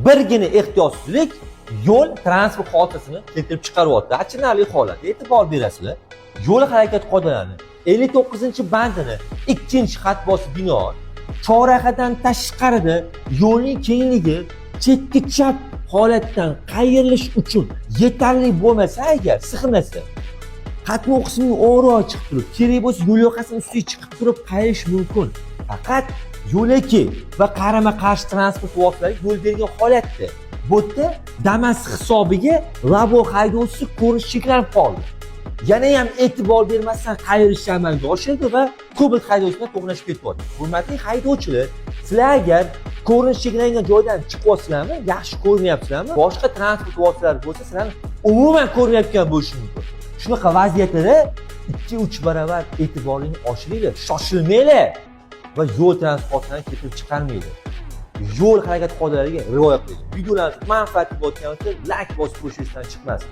Birgina ehtiyotsizlik yo'l transport hodisasini keltirib chiqaryapti. Achinarli holat. E'tibor berasizlar. Yo'l harakat qoidalari 59-bandini 2-xatbosi binoan chorrahadan tashqarida yo'lning kengligi chetga chap holatdan qayrilish uchun yetarli bo'lmasa agar sig'nasa, qatnov qismining o'g'ri chiqib turib, kerak bo'lsa yo'l yoqasining ustiga chiqib turib qayrish mumkin. Faqat yo'laki va qarama-qarshi transport vositalari yo'l bergan holatda bu yerda Damas hisobiga Labo haydovchisi ko'rish cheklanib qoldi. Yana ham e'tibor bermasdan qayrishni amalga oshirdi va Cobalt haydovchisiga to'qnashib ketdi. Hurmatli haydovchilar, sizlar agar ko'rinish cheklangan joydan chiqyapsizlarmi, yaxshi ko'rinyapsizlarmi, boshqa transport vositalari bo'lsa, sizlarni umuman ko'rmayotgan bo'lishi mumkin. Shunaqa vaziyatlarda 2-3 barobar e'tiboringizni oshiringlar, shoshilmanglar va yo'l transportini keltirib chiqarmanglar. Yo'l harakat qoidalariga rioya qiling. Videolarni manfaatli bo'lgan bo'lsa, like bosib qo'yishingizdan chiqmasin.